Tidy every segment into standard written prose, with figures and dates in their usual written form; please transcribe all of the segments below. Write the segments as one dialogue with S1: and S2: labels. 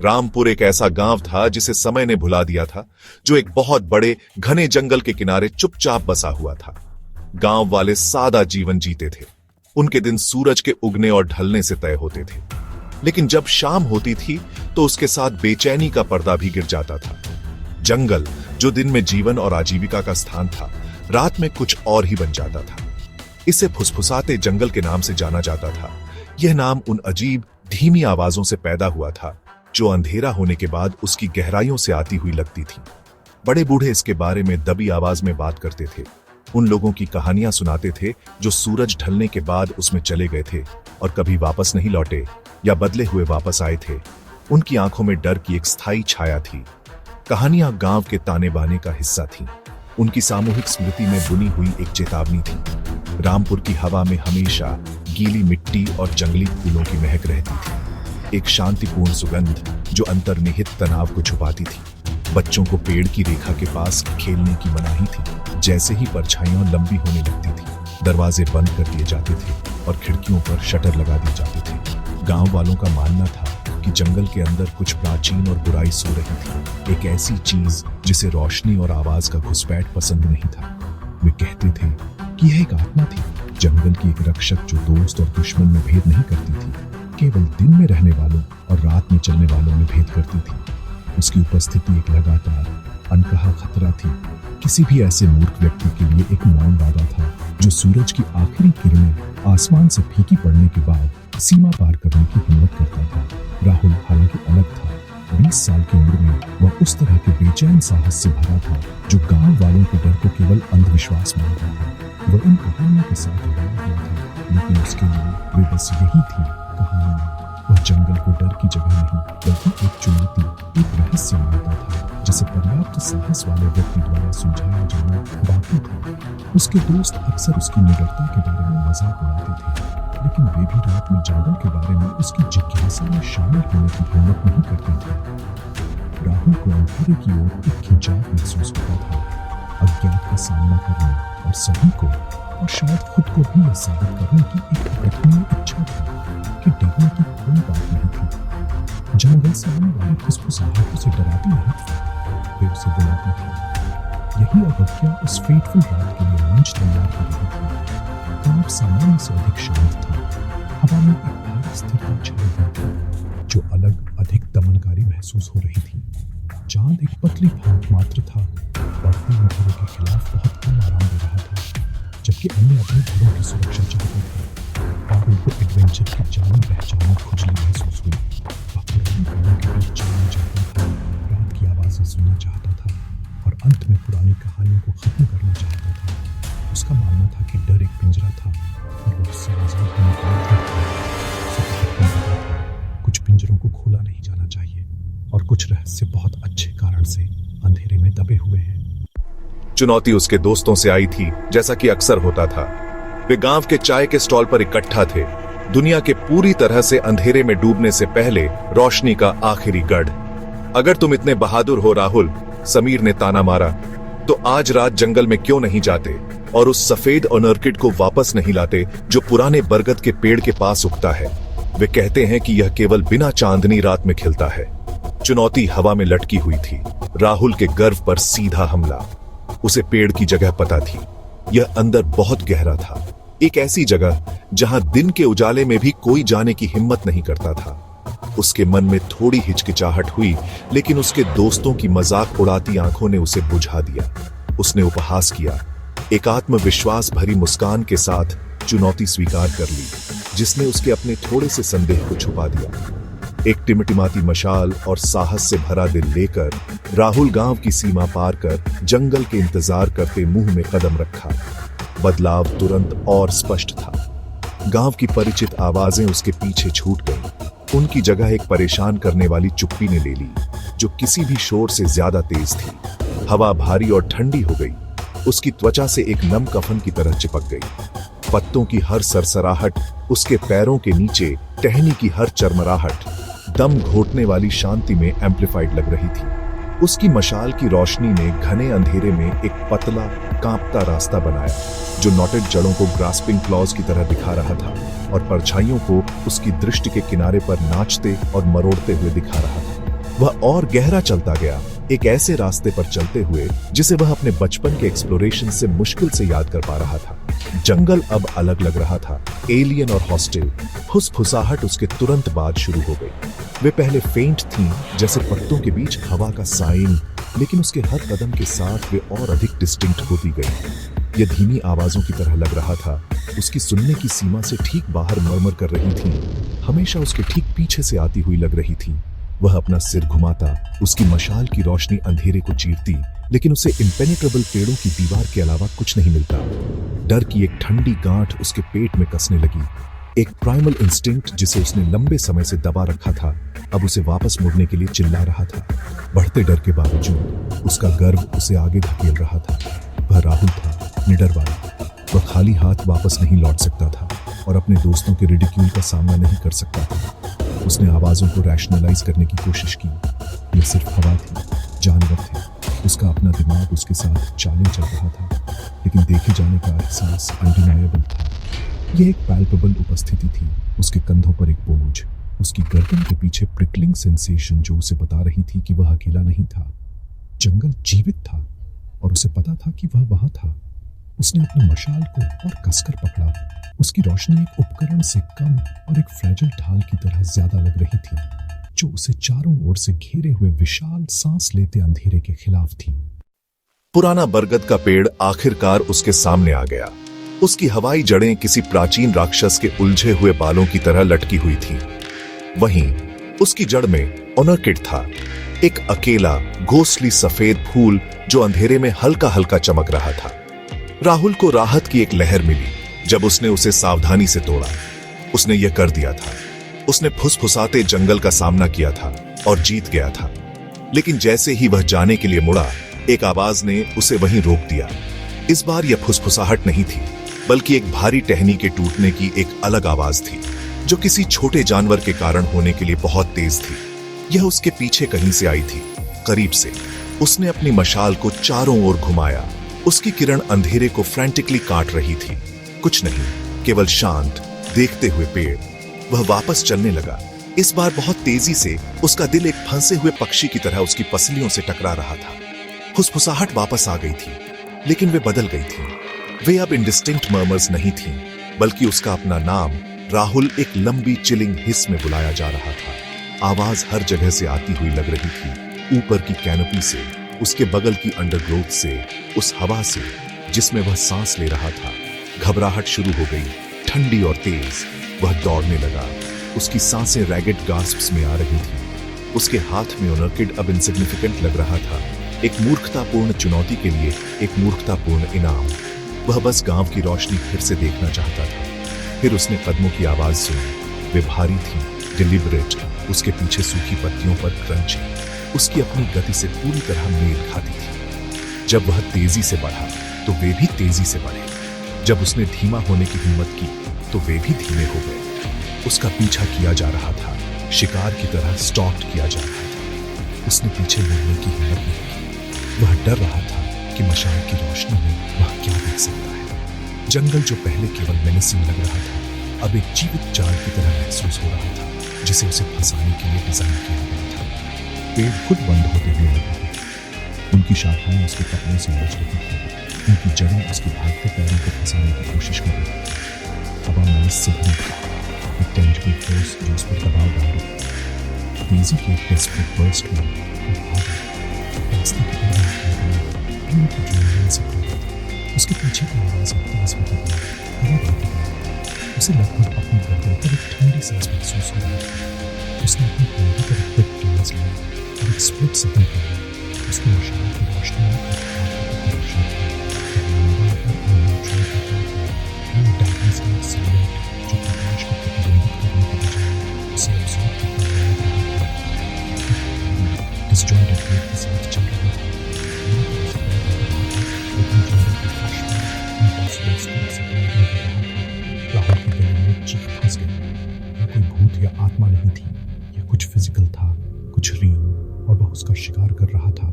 S1: रामपुर एक ऐसा गांव था जिसे समय ने भुला दिया था, जो एक बहुत बड़े घने जंगल के किनारे चुपचाप बसा हुआ था। गांव वाले सादा जीवन जीते थे। उनके दिन सूरज के उगने और ढलने से तय होते थे, लेकिन जब शाम होती थी तो उसके साथ बेचैनी का पर्दा भी गिर जाता था। जंगल, जो दिन में जीवन और आजीविका का स्थान था, रात में कुछ और ही बन जाता था। इसे फुसफुसाते जंगल के नाम से जाना जाता था। यह नाम उन अजीब धीमी आवाजों से पैदा हुआ था जो अंधेरा होने के बाद उसकी गहराइयों से आती हुई लगती थी। बड़े बूढ़े इसके बारे में दबी आवाज में बात करते थे। उन लोगों की कहानियां सुनाते थे जो सूरज ढलने के बाद उसमें चले गए थे और कभी वापस नहीं लौटे या बदले हुए वापस आए थे। उनकी आंखों में डर की एक स्थायी छाया थी। कहानियां गांव के ताने बाने का हिस्सा थीं। उनकी सामूहिक स्मृति में बुनी हुई एक चेतावनी थी। रामपुर की हवा में हमेशा गीली मिट्टी और जंगली फूलों की महक रहती थी, एक शांतिपूर्ण सुगंध जो अंतर्निहित तनाव को छुपाती थी। बच्चों को पेड़ की रेखा के पास खेलने की मनाही थी। जैसे ही परछाइयां लंबी होने लगती थी, दरवाजे बंद कर दिए जाते थे और खिड़कियों पर शटर लगा दिए जाते थे। गांव वालों का मानना था कि जंगल के अंदर कुछ प्राचीन और बुराई सो रही थी, एक ऐसी चीज जिसे रोशनी और आवाज का घुसपैठ पसंद नहीं था। वे कहते थे कि यह एक आत्मा थी, जंगल की एक रक्षक जो दोस्त और दुश्मन में भेद नहीं करती थी, केवल दिन में रहने वालों और रात में चलने वालों में भेद करती थी। उसकी उपस्थिति एक लगातार अनकहा खतरा थी, किसी भी ऐसे मूर्ख व्यक्ति के लिए एक मौन वादा था जो सूरज की आखिरी किरणें आसमान से फीकी पड़ने के बाद सीमा पार करने की हिम्मत करता था। राहुल हालांकि अलग था। 20 साल की उम्र में वह उस तरह के बेचैन साहस से भरा था जो गांव वालों के डर को केवल अंधविश्वास मान रहा था। वह इन कहानियों के साथ जुड़ा हुआ था, लेकिन उसके लिए वे बस यही थी, कहानियां। वह जंगल को डर की जगह नहीं, बल्कि एक चुनौती, एक रहस्य मानता था जिसे पर्याप्त साहस वाले व्यक्ति द्वारा सुलझाया जाना बाकी था। उसके दोस्त अक्सर उसकी निडरता के बारे में मजाक उड़ाते थे, लेकिन वे भी रात में जंगल के बारे में उसकी जिज्ञासा में शामिल होने की हिम्मत नहीं करते थे। राहुल को अंधेरे की ओर एक खिंचाव महसूस होता था, अज्ञात का सामना करने और सभी को और शायद खुद को भी यह साबित करने की एक अदम्य इच्छा थी कि डरने की कोई बात नहीं थी। जंगल से आने वाली फुसफुसाहट उसे डराती नहीं थी, वे उसे बुलाती थी। यही अवज्ञा उस फेटफुल रात के लिए मंच तैयार कर रही थी। गांव सामान्य से अधिक शांत था। हवा में एक भारी स्थिरता छाई हुई थी जो अलग, अधिक दमनकारी महसूस हो रही थी। चांद एक पतली फांक मात्र था और अपने घरों के खिलाफ बहुत कम आराम दे रहा था, जबकि अन्य अपने घरों की सुरक्षा चाहते थे। राहुल को एडवेंचर की जानी पहचानी खुजली महसूस हुई। वह पुरानी घरों के बीच चलना चाहता था, रात की आवाजें सुनना चाहता था और अंत में पुरानी कहानियों को खत्म करना चाहता था। उसका मानना था कि डर एक पिंजरा था और वो उससे आजाद होने का डर था। उसे पता था कुछ पिंजरों को खोला नहीं जाना चाहिए और कुछ रहस्य बहुत अच्छे कारण से अंधेरे में दबे हुए हैं। चुनौती उसके दोस्तों से आई थी, जैसा कि अक्सर होता था। वे गांव के चाय के स्टॉल पर इकट्ठा थे, दुनिया के पूरी तरह से अंधेरे में डूबने से पहले रोशनी का आखिरी गढ़। अगर तुम इतने बहादुर हो राहुल, समीर ने ताना मारा, तो आज रात जंगल में क्यों नहीं जाते और उस सफेद ऑर्किड को वापस नहीं लाते जो पुराने बरगद के पेड़ के पास उगता है। वे कहते हैं कि यह केवल बिना चांदनी रात में खिलता है। चुनौती हवा में लटकी हुई थी, राहुल के गर्व पर सीधा हमला। उसे पेड़ की जगह पता थी। यह अंदर बहुत गहरा था, एक ऐसी जगह जहां दिन के उजाले में भी कोई जाने की हिम्मत नहीं करता था। उसके मन में थोड़ी हिचकिचाहट हुई, लेकिन उसके दोस्तों की मजाक उड़ाती आंखों ने उसे बुझा दिया। उसने उपहास किया, एक आत्मविश्वास भरी मुस्कान के साथ चुनौती स्वीकार कर ली, जिसने उसके अपने थोड़े से संदेह को छुपा दिया। एक टिमटिमाती मशाल और साहस से भरा दिल लेकर राहुल गांव की सीमा पार कर जंगल के इंतजार करते मुंह में कदम रखा। बदलाव तुरंत और स्पष्ट था। गांव की परिचित आवाजें उसके पीछे छूट गईं। उनकी जगह एक परेशान करने वाली चुप्पी ने ले ली, जो किसी भी शोर से ज्यादा तेज थी। हवा भारी और ठंडी हो गई। उसकी त्वचा से एक नम कफन की तरह चिपक गई। पत्तों की हर सरसराहट, उसके पैरों के नीचे टहनी की हर चरमराहट दम घोटने वाली शांति में एम्प्लीफाइड लग रही थी। उसकी मशाल की रोशनी ने घने अंधेरे में एक पतला, कांपता रास्ता बनाया, जो नॉटेड जड़ों को ग्रास्पिंग क्लॉज की तरह दिखा रहा था और परछाइयों को उसकी दृष्टि के किनारे पर नाचते और मरोड़ते हुए दिखा रहा था। वह और गहरा चलता गया, एक ऐसे रास्ते पर चलते हुए जिसे वह अपने बचपन के एक्सप्लोरेशन से मुश्किल से याद कर पा रहा था। जंगल अब अलग लग रहा था, एलियन और हॉस्टिल। फुसफुसाहट उसके तुरंत बाद शुरू हो गई। वे पहले फेंट थीं, जैसे पत्तों के बीच हवा का साइन, लेकिन उसके हर कदम के साथ वे और अधिक डिस्टिंक्ट होती गई। यह धीमी आवाजों की तरह लग रहा था, उसकी सुनने की सीमा से ठीक बाहर मरमर कर रही थी, हमेशा उसके ठीक पीछे से आती हुई लग रही थी। वह अपना सिर घुमाता, उसकी मशाल की रोशनी अंधेरे को चीरती, लेकिन उसे इम्पेनेट्रेबल पेड़ों की दीवार के अलावा कुछ नहीं मिलता। डर की एक ठंडी गांठ उसके पेट में कसने लगी। एक प्राइमल इंस्टिंक्ट जिसे उसने लंबे समय से दबा रखा था, अब उसे वापस मुड़ने के लिए चिल्ला रहा था। बढ़ते डर के बावजूद उसका गर्व उसे आगे धकेल रहा था। वह राहुल था, निडर वाला। वह खाली हाथ वापस नहीं लौट सकता था और अपने दोस्तों के रिडिक्यूल का सामना नहीं कर सकता था। उसने आवाजों को रैशनलाइज करने की कोशिश की। यह सिर्फ हवा थी, जानवर थे। उसका अपना दिमाग उसके साथ चालें चल रहा था, लेकिन देखे जाने का एहसास अनडिनायबल था। यह एक पैल्पेबल उपस्थिति थी, उसके कंधों पर एक बोझ, उसकी गर्दन के पीछे प्रिकलिंग सेंसेशन जो उसे बता रही थी कि वह अकेला नहीं था। जंगल जीवित था और उसे पता था कि वह वहां था। उसने अपनी मशाल को और कसकर पकड़ा। उसकी रोशनी एक उपकरण से कम और एक फ्रैजाइल ढाल की तरह ज्यादा लग रही थी, जो उसे चारों ओर से घेरे हुए विशाल सांस लेते अंधेरे के खिलाफ थी। पुराना बरगद का पेड़ आखिरकार उसके सामने आ गया। उसकी हवाई जड़ें किसी प्राचीन राक्षस के उलझे हुए बालों की तरह लटकी हुई थी। वहीं उसकी जड़ में ऑर्किड था, एक अकेला घोंसली सफेद फूल जो अंधेरे में हल्का हल्का चमक रहा था। राहुल को राहत की एक लहर मिली जब उसने उसे सावधानी से तोड़ा। उसने यह कर दिया था। उसने फुसफुसाते जंगल का सामना किया था और जीत गया था। लेकिन जैसे ही वह जाने के लिए मुड़ा, एक आवाज ने उसे वहीं रोक दिया। इस बार यह फुसफुसाहट नहीं थी, बल्कि एक भारी टहनी के टूटने की एक अलग आवाज थी, जो किसी छोटे जानवर के कारण होने के लिए बहुत तेज थी। यह उसके पीछे कहीं से आई थी, करीब से। उसने अपनी मशाल को चारों ओर घुमाया। उसकी किरण अंधेरे को फ्रैंटिकली काट रही थी। कुछ नहीं, केवल शांत देखते हुए पेड़। वह वापस चलने लगा, इस बार बहुत तेजी से। उसका दिल एक फंसे हुए पक्षी की तरह उसकी पसलियों से टकरा रहा था। फुसफुसाहट वापस आ गई थी, लेकिन वे बदल गई थी। वे अब इंडिस्टिंक्ट मर्मर्स नहीं थीं, बल्कि उसका अपना नाम राहुल एक लंबी चिलिंग हिस में बुलाया जा रहा था। आवाज हर जगह से आती हुई लग रही थी, ऊपर की कैनोपी से, उसके बगल की अंडरग्रोथ से, उस हवा से जिसमें वह सांस ले रहा था। घबराहट शुरू हो गई, ठंडी और तेज। वह दौड़ने लगा। उसकी सांसें रैगेड गास्प्स में आ रही थी। उसके हाथ में ऑर्किड अब इनसिग्निफिकेंट लग रहा था, एक मूर्खतापूर्ण चुनौती के लिए एक मूर्खतापूर्ण इनाम। वह बस गांव की रोशनी फिर से देखना चाहता था। फिर उसने कदमों की आवाज सुनी। वे भारी थी, डिलिबरेट, उसके पीछे सूखी पत्तियों पर क्रंचिंग उसकी अपनी गति से पूरी तरह मेल खाती थी। जब वह तेजी से बढ़ा तो वे भी तेजी से बढ़े। जब उसने धीमा होने की हिम्मत की तो वे भी धीमे हो गए। उसका पीछा किया जा रहा था, शिकार की तरह स्टॉक किया जा रहा था। उसने पीछे मुड़ने की हिम्मत नहीं की। वह डर रहा था कि मशाल की रोशनी में वह क्या देख सकता है। जंगल जो पहले केवल मेनेसिंग लग रहा था, अब एक जीवित जाल की तरह महसूस हो रहा था, जिसे उसे फंसाने के लिए डिजाइन किया गया था। पेड़ खुद बंद होते हुए लग रहे थे। उनकी शाखाएं उसके कपड़ों से उलझ रही थी। उनकी जड़ें उसके भागते पैरों को फंसाने की कोशिश कर रही थी। हवा में से भरी थी, एक टेंजिबल फोर्स जो उस पर दबाव डाल रही थी। तेजी के एक डेस्परेट बर्स्ट में वो भागा। रास्ते की तरह पेड़ की जुड़ान से भागा था। उसके पीछे की आवाज तेज होती गई, हवा बढ़ती गई। उसे लगभग अपनी गर्दन पर एक ठंडी सांस महसूस हो रही थी। उसने अपनी कंधे पर एक क्विक ग्लांस लिया और एक स्प्लिट सेकंड के बाद उसकी मशाल की रोशनी में एक आंखों को रोशन किया। डार्कनेस का एक सिलुएट जो प्रकाश को प्रतिबिंबित करने के बजाय उसे अब्सॉर्ब करता हुआ लग रहा था। डिसजॉइंटेड पेड़ के साथ चल रहा था। लेकिन जंगल के फर्श पर इम्पॉसिबल स्पीड से ब्लीड कर रहा था। राहुल के गले में एक चीख फंस गई। यह कोई भूत या आत्मा नहीं थी, यह कुछ फिजिकल था, कुछ रियल, और वह उसका शिकार कर रहा था।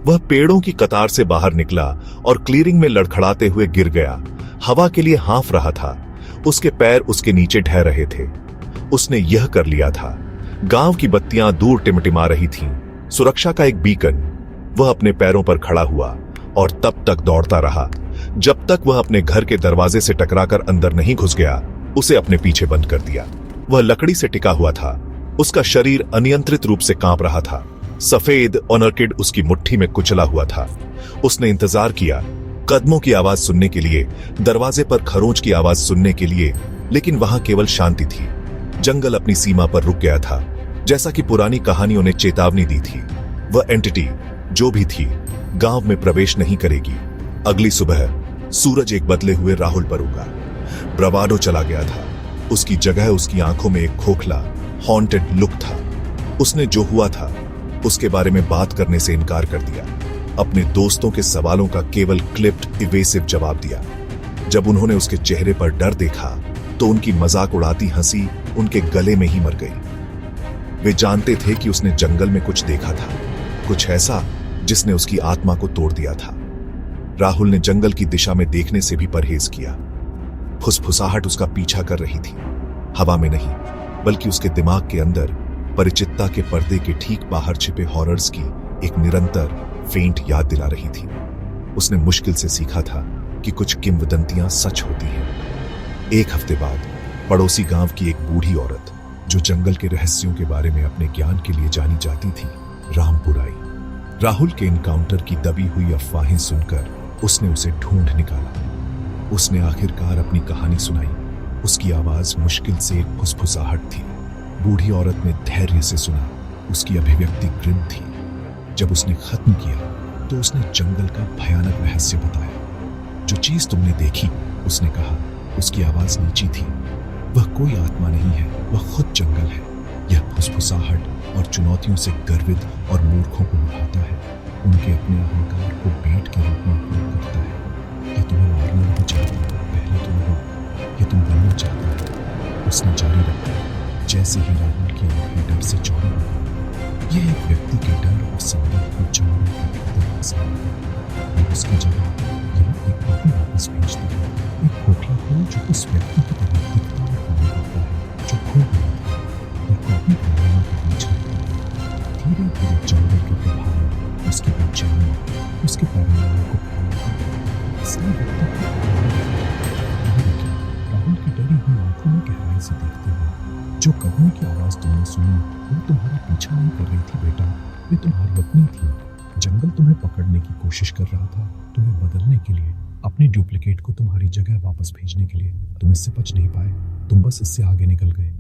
S1: वह पेड़ों की कतार से बाहर निकला और क्लीयरिंग में लड़खड़ाते हुए गिर गया। हवा के लिए हाँफ रहा था। उसके पैर उसके नीचे ढह रहे थे। उसने यह कर लिया था। गांव की बत्तियां दूर टिमटिमा रही थीं। सुरक्षा का एक बीकन। वह अपने पैरों पर खड़ा हुआ और तब तक दौड़ता रहा जब तक वह अपने घर के दरवाजे से टकराकर अंदर नहीं घुस गया। उसे अपने पीछे बंद कर दिया। वह लकड़ी से टिका हुआ था। उसका शरीर अनियंत्रित रूप से कांप रहा था। सफेद ऑनरकिड उसकी मुट्ठी में कुचला हुआ था। उसने इंतजार किया, कदमों की आवाज सुनने के लिए, दरवाजे पर खरोंच की आवाज सुनने के लिए, लेकिन वहां केवल शांति थी। जंगल अपनी सीमा पर रुक गया था, जैसा कि पुरानी कहानियों ने चेतावनी दी थी। वह एंटिटी जो भी थी गांव में प्रवेश नहीं करेगी। अगली सुबह सूरज एक बदले हुए राहुल पर उगा। ब्रावाडो चला गया था। उसकी जगह उसकी आंखों में एक खोखला हॉन्टेड लुक था। उसने जो हुआ था उसके बारे में बात करने से इनकार कर दिया। अपने दोस्तों के सवालों का केवल क्लिप्ड इवेसिव जवाब दिया। जब उन्होंने उसके चेहरे पर डर देखा तो उनकी मजाक उड़ाती हंसी उनके गले में ही मर गई। वे जानते थे कि उसने जंगल में कुछ देखा था, कुछ ऐसा जिसने उसकी आत्मा को तोड़ दिया था। राहुल ने जंगल की दिशा में देखने से भी परहेज किया। फुसफुसाहट उसका पीछा कर रही थी, हवा में नहीं बल्कि उसके दिमाग के अंदर। परिचितता के पर्दे के ठीक बाहर छिपे हॉरर्स की एक निरंतर फेंट याद दिला रही थी। उसने मुश्किल से सीखा था कि कुछ किंवदंतियां सच होती हैं। एक हफ्ते बाद पड़ोसी गांव की एक बूढ़ी औरत जो जंगल के रहस्यों के बारे में अपने ज्ञान के लिए जानी जाती थी, रामपुर आई। राहुल के इनकाउंटर की दबी हुई अफवाहें सुनकर उसने उसे ढूंढ निकाला। उसने आखिरकार अपनी कहानी सुनाई। उसकी आवाज मुश्किल से एक फुसफुसाहट थी। बूढ़ी औरत ने धैर्य से सुना। उसकी अभिव्यक्ति ग्रिम थी। जब उसने खत्म किया तो उसने जंगल का भयानक रहस्य बताया। जो चीज तुमने देखी, उसने कहा। उसकी आवाज नीची थी। वह कोई आत्मा नहीं है, वह खुद जंगल है। यह फुसफुसाहट और चुनौतियों से गर्वित और मूर्खों को उठाता है, उनके अपने अहंकार को बेट के रूप में उपयोग करता है। यह तुम्हें मारना नहीं चाहता, पहले तुम हो, यह तुम बनना चाहता है। उसने जारी रखा। जैसे ही राहुल की आंखें डर से चौड़ी हो गई, यह एक व्यक्ति के डर और संदेह को चमड़े के भीतर फंसा है और उसकी जगह यह एक कॉपी वापस भेज दिया। एक खोखला फूल जो उस व्यक्ति की तरह दिखता और काम करता है जो खो गया था। यह कॉपी पैरानों के बीच रहता है। धीरे धीरे जंगल के प्रभाव उसकी बेचैनी, उसके पैरानों को फैलाता। इसलिए व्यक्ति को राहुल की डरी हुई आंखों में गहराई से देखते हुए, जो कदमों की आवाज तुमने सुनी वो तुम्हारा पीछा नहीं कर रही थी बेटा, वे तुम्हारी अपनी थी। जंगल तुम्हें पकड़ने की कोशिश कर रहा था, तुम्हें बदलने के लिए, अपने डुप्लीकेट को तुम्हारी जगह वापस भेजने के लिए। तुम इससे बच नहीं पाए, तुम बस इससे आगे निकल गए।